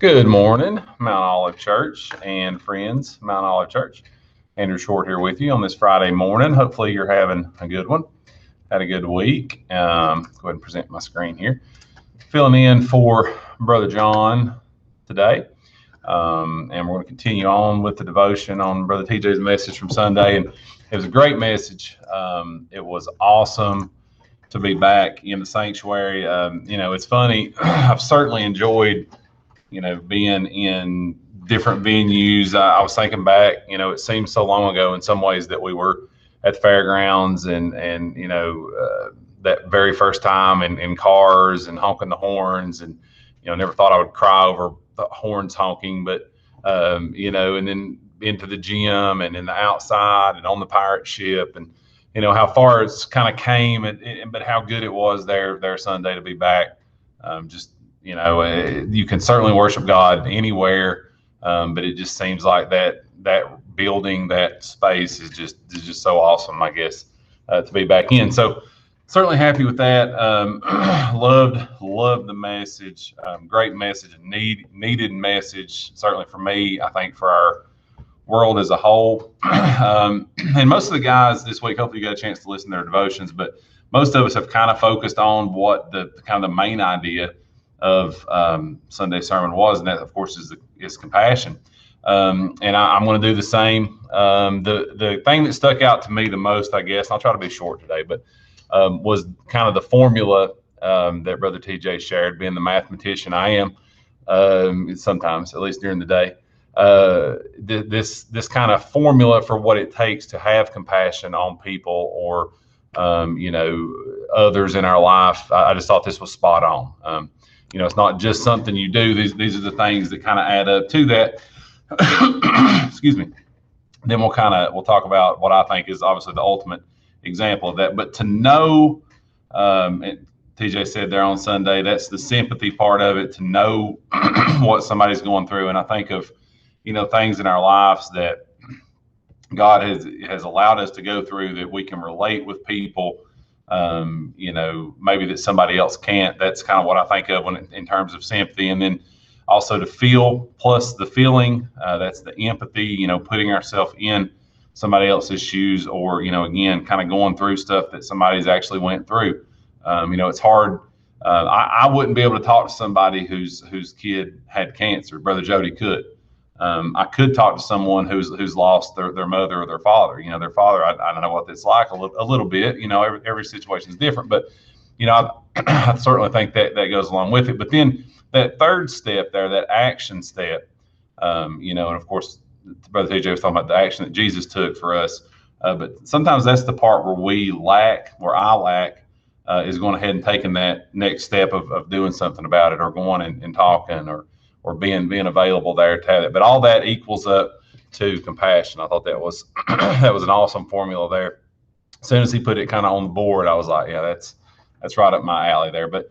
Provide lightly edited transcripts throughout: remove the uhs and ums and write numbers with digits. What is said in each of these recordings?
Good morning, Mount Olive Church and friends, Mount Olive Church. Andrew Short here with you on this Friday morning. Hopefully, you're having a good one. Had a good week. Go ahead and present my screen here. Filling in for Brother John today. And we're going to continue on with the devotion on Brother TJ's message from Sunday. And it was a great message. It was awesome to be back in the sanctuary. It's funny. I've certainly enjoyed being in different venues. I was thinking back, it seems so long ago in some ways that we were at the fairgrounds and that very first time in cars and honking the horns and, never thought I would cry over the horns honking, but, and then into the gym and in the outside and on the pirate ship and, how far it's kind of came but how good it was there Sunday to be back. You can certainly worship God anywhere, but it just seems like that building, that space is just so awesome, I guess, to be back in. So certainly happy with that. Loved the message. Great message, needed message, certainly for me, I think for our world as a whole. And most of the guys this week, hopefully you got a chance to listen to their devotions, but most of us have kind of focused on what the kind of the main idea of Sunday sermon was, and that of course is compassion. And I'm going to do the same. The thing that stuck out to me the most, I guess, and I'll try to be short today, but was kind of the formula that Brother TJ shared. Being the mathematician I am, sometimes, at least during the day, this kind of formula for what it takes to have compassion on people or others in our life. I just thought this was spot on. It's not just something you do. These are the things that kind of add up to that. Excuse me. Then we'll talk about what I think is obviously the ultimate example of that. But to know, and TJ said there on Sunday, that's the sympathy part of it, to know what somebody's going through. And I think of, things in our lives that God has allowed us to go through that we can relate with people. Maybe that somebody else can't. That's kind of what I think of in terms of sympathy. And then also to feel plus the feeling, that's the empathy, putting ourselves in somebody else's shoes or, again, kind of going through stuff that somebody's actually went through. It's hard. I wouldn't be able to talk to somebody whose kid had cancer. Brother Jody could. I could talk to someone who's lost their mother or their father. Their father, I don't know what it's like a little bit. Every situation is different, but I certainly think that goes along with it. But then that third step there, that action step, and of course, Brother TJ was talking about the action that Jesus took for us. But sometimes that's the part where I lack, is going ahead and taking that next step of doing something about it or going and talking or being available there to have it. But all that equals up to compassion. I thought that was that was an awesome formula there. As soon as he put it kind of on the board, I was like, yeah, that's right up my alley there. But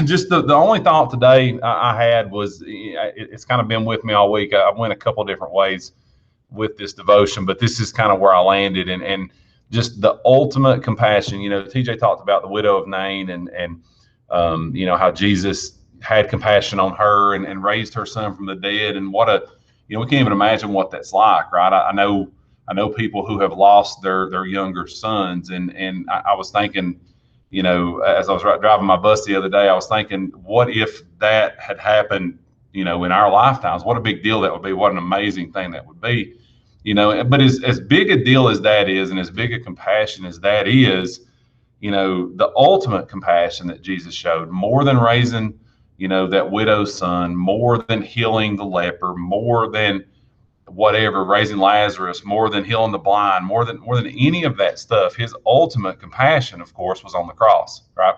just the only thought today I had was, it's kind of been with me all week. I went a couple different ways with this devotion, but this is kind of where I landed, and just the ultimate compassion. TJ talked about the widow of Nain and how Jesus had compassion on her and raised her son from the dead. And what we can't even imagine what that's like, right? I know people who have lost their younger sons, and I was thinking, as I was driving my bus the other day, I was thinking, what if that had happened, in our lifetimes? What a big deal that would be. What an amazing thing that would be, but as big a deal as that is, and as big a compassion as that is, the ultimate compassion that Jesus showed, more than raising that widow's son, more than healing the leper, more than whatever, raising Lazarus, more than healing the blind, more than any of that stuff. His ultimate compassion, of course, was on the cross, right?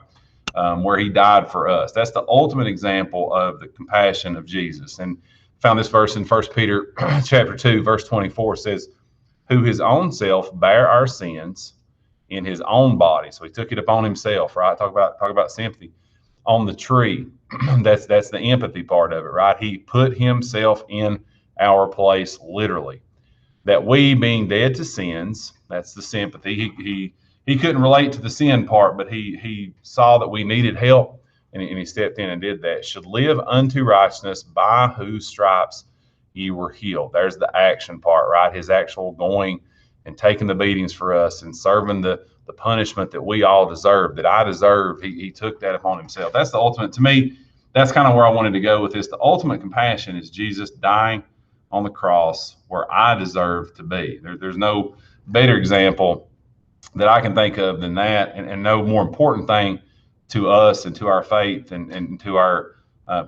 Where he died for us. That's the ultimate example of the compassion of Jesus. And found this verse in 1 Peter chapter 2, verse 24 says, who his own self bare our sins in his own body. So he took it upon himself, right? Talk about sympathy. On the tree. That's the empathy part of it, right? He put himself in our place, literally, that we, being dead to sins, that's the sympathy. He couldn't relate to the sin part, but he saw that we needed help and he stepped in and did that, should live unto righteousness, by whose stripes ye were healed. There's the action part, right? His actual going and taking the beatings for us and serving the punishment that we all deserve, that I deserve. He took that upon himself. That's the ultimate, to me, that's kind of where I wanted to go with this. The ultimate compassion is Jesus dying on the cross where I deserve to be. There's no better example that I can think of than that, and no more important thing to us and to our faith and to our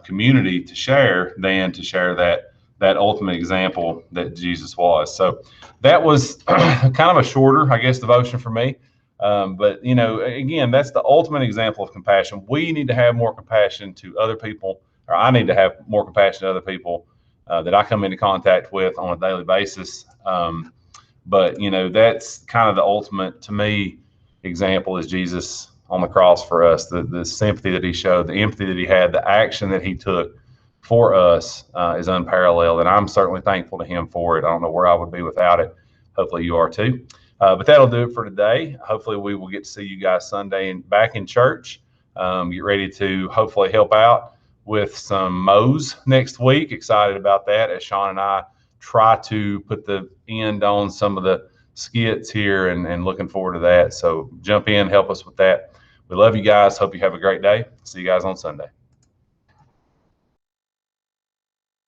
community to share than to share that ultimate example that Jesus was. So that was kind of a shorter, I guess, devotion for me. But, again, that's the ultimate example of compassion. We need to have more compassion to other people, or I need to have more compassion to other people that I come into contact with on a daily basis. But, that's kind of the ultimate, to me, example is Jesus on the cross for us, the sympathy that he showed, the empathy that he had, the action that he took for us is unparalleled. And I'm certainly thankful to him for it. I don't know where I would be without it. Hopefully you are too. But that'll do it for today. Hopefully we will get to see you guys Sunday and back in church. Get ready to hopefully help out with some mows next week. Excited about that as Sean and I try to put the end on some of the skits here and looking forward to that. So jump in, help us with that. We love you guys. Hope you have a great day. See you guys on Sunday.